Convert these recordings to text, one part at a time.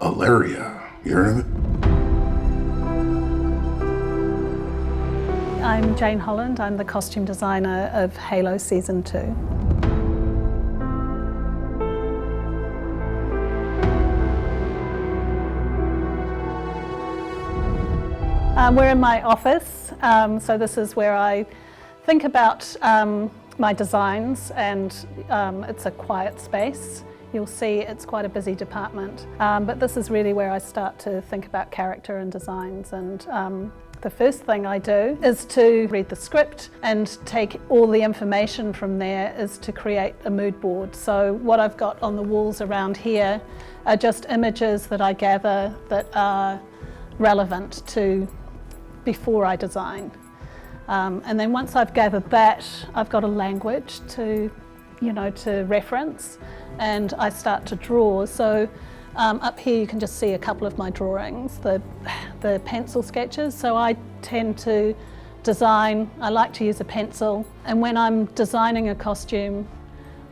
Aleria, you heard of it? I'm Jane Holland. I'm the costume designer of Halo Season 2. We're in my office, so this is where I think about my designs, and it's a quiet space. You'll see it's quite a busy department, but this is really where I start to think about character and designs. And the first thing I do is to read the script and take all the information from there is to create a mood board. So what I've got on the walls around here are just images that I gather that are relevant to before I design. And then once I've gathered that, I've got a language to reference, and I start to draw. So up here you can just see a couple of my drawings, the pencil sketches. So I tend to design, I like to use a pencil, and when I'm designing a costume,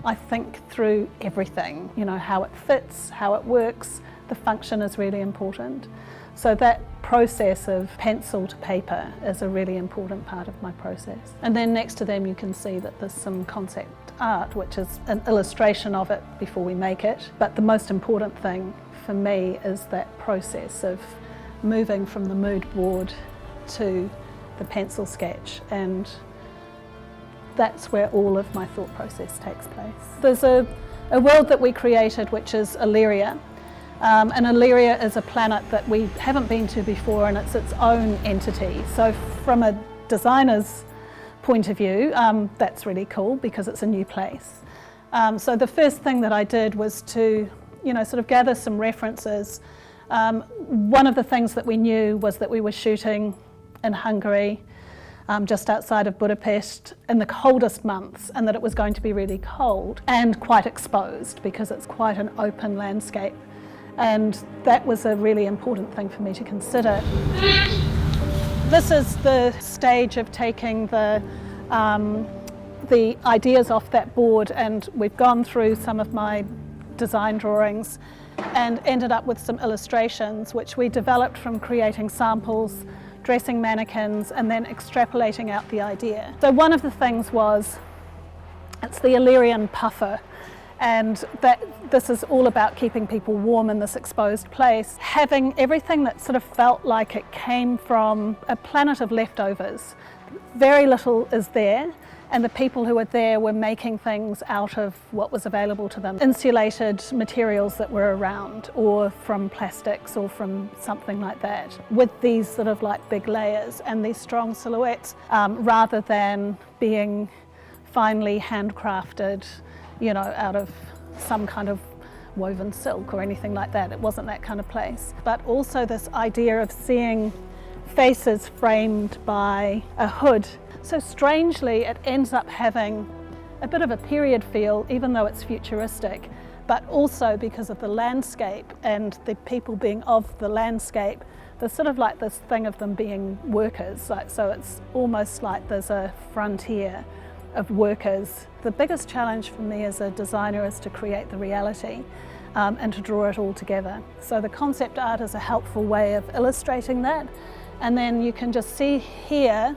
I think through everything, how it fits, how it works. The function is really important. So that process of pencil to paper is a really important part of my process. And then next to them you can see that there's some concept art, which is an illustration of it before we make it. But the most important thing for me is that process of moving from the mood board to the pencil sketch, and that's where all of my thought process takes place. There's a world that we created which is Aleria. And Aleria is a planet that we haven't been to before, and it's its own entity. So from a designer's point of view, that's really cool because it's a new place. So the first thing that I did was to, sort of gather some references. One of the things that we knew was that we were shooting in Hungary, just outside of Budapest, in the coldest months, and that it was going to be really cold and quite exposed because it's quite an open landscape. And that was a really important thing for me to consider. This is the stage of taking the ideas off that board, and we've gone through some of my design drawings and ended up with some illustrations which we developed from creating samples, dressing mannequins, and then extrapolating out the idea. So one of the things was, it's the Illyrian puffer, and this is all about keeping people warm in this exposed place. Having everything that sort of felt like it came from a planet of leftovers. Very little is there, and the people who were there were making things out of what was available to them. Insulated materials that were around, or from plastics, or from something like that, with these sort of like big layers and these strong silhouettes, rather than being finely handcrafted, out of some kind of woven silk or anything like that. It wasn't that kind of place. But also this idea of seeing faces framed by a hood. So strangely, it ends up having a bit of a period feel, even though it's futuristic, but also because of the landscape and the people being of the landscape, there's sort of like this thing of them being workers. So it's almost like there's a frontier of workers. The biggest challenge for me as a designer is to create the reality and to draw it all together. So the concept art is a helpful way of illustrating that. And then you can just see here,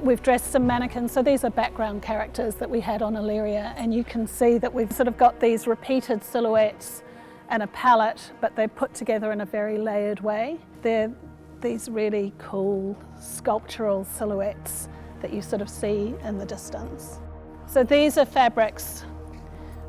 we've dressed some mannequins. So these are background characters that we had on Aleria, and you can see that we've sort of got these repeated silhouettes and a palette, but they're put together in a very layered way. They're these really cool sculptural silhouettes that you sort of see in the distance. So these are fabrics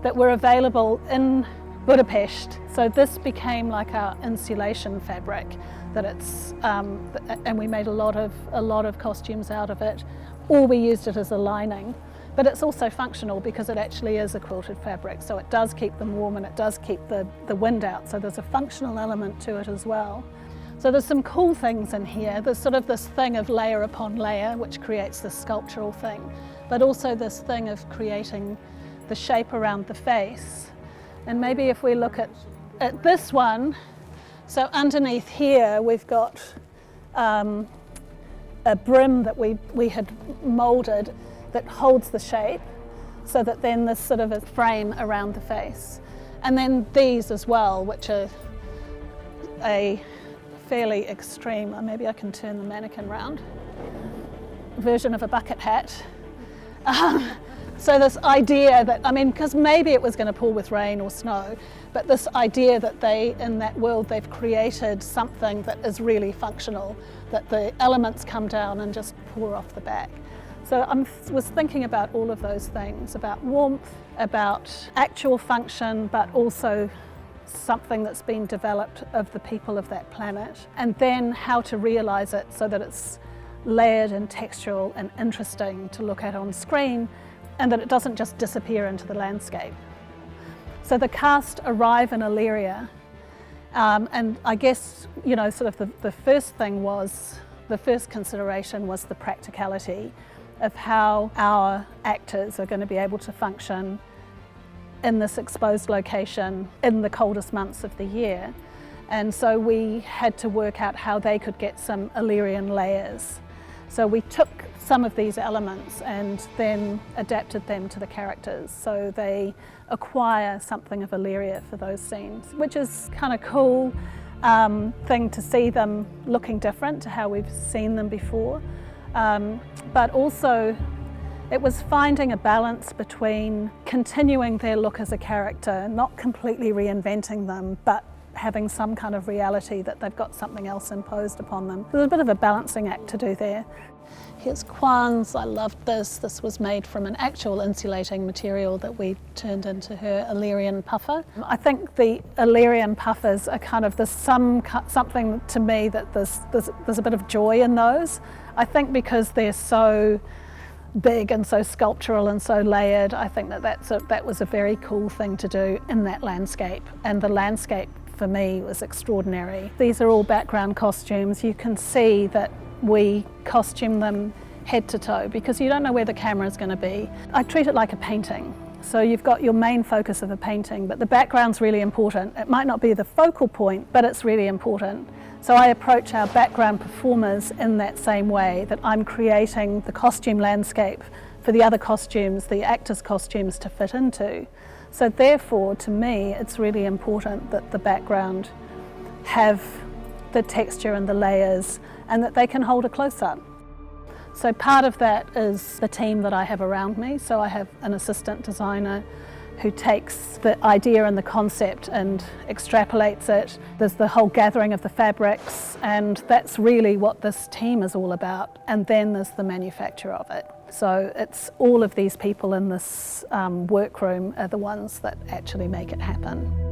that were available in Budapest. So this became like our insulation fabric, that it's, and we made a lot of costumes out of it, or we used it as a lining. But it's also functional because it actually is a quilted fabric, so it does keep them warm and it does keep the wind out. So there's a functional element to it as well. So there's some cool things in here. There's sort of this thing of layer upon layer, which creates this sculptural thing, but also this thing of creating the shape around the face. And maybe if we look at this one, so underneath here we've got a brim that we had moulded that holds the shape, so that then there's sort of a frame around the face. And then these as well, which are a fairly extreme, maybe I can turn the mannequin round, version of a bucket hat. So this idea that, because maybe it was going to pour with rain or snow, but this idea that in that world, they've created something that is really functional, that the elements come down and just pour off the back. So I was thinking about all of those things, about warmth, about actual function, but also something that's been developed of the people of that planet, and then how to realize it so that it's layered and textural and interesting to look at on screen, and that it doesn't just disappear into the landscape. So the cast arrive in Aleria, and I guess, sort of the first consideration was the practicality of how our actors are going to be able to function in this exposed location in the coldest months of the year. And so we had to work out how they could get some Alerian layers. So we took some of these elements and then adapted them to the characters, so they acquire something of Aleria for those scenes, which is kind of cool thing to see them looking different to how we've seen them before. But also it was finding a balance between continuing their look as a character, not completely reinventing them, but having some kind of reality that they've got something else imposed upon them. There's a bit of a balancing act to do there. Here's Kwan's. I loved this. This was made from an actual insulating material that we turned into her Alerian puffer. I think the Alerian puffers are kind of something to me that there's a bit of joy in those. I think because they're so big and so sculptural and so layered, I think that was a very cool thing to do in that landscape, and the landscape for me was extraordinary. These are all background costumes. You can see that we costume them head to toe because you don't know where the camera is going to be. I treat it like a painting. So you've got your main focus of a painting, but the background's really important. It might not be the focal point, but it's really important. So I approach our background performers in that same way, that I'm creating the costume landscape for the other costumes, the actors' costumes to fit into. So therefore, to me, it's really important that the background have the texture and the layers, and that they can hold a close-up. So part of that is the team that I have around me. So I have an assistant designer who takes the idea and the concept and extrapolates it. There's the whole gathering of the fabrics, and that's really what this team is all about. And then there's the manufacture of it. So it's all of these people in this workroom are the ones that actually make it happen.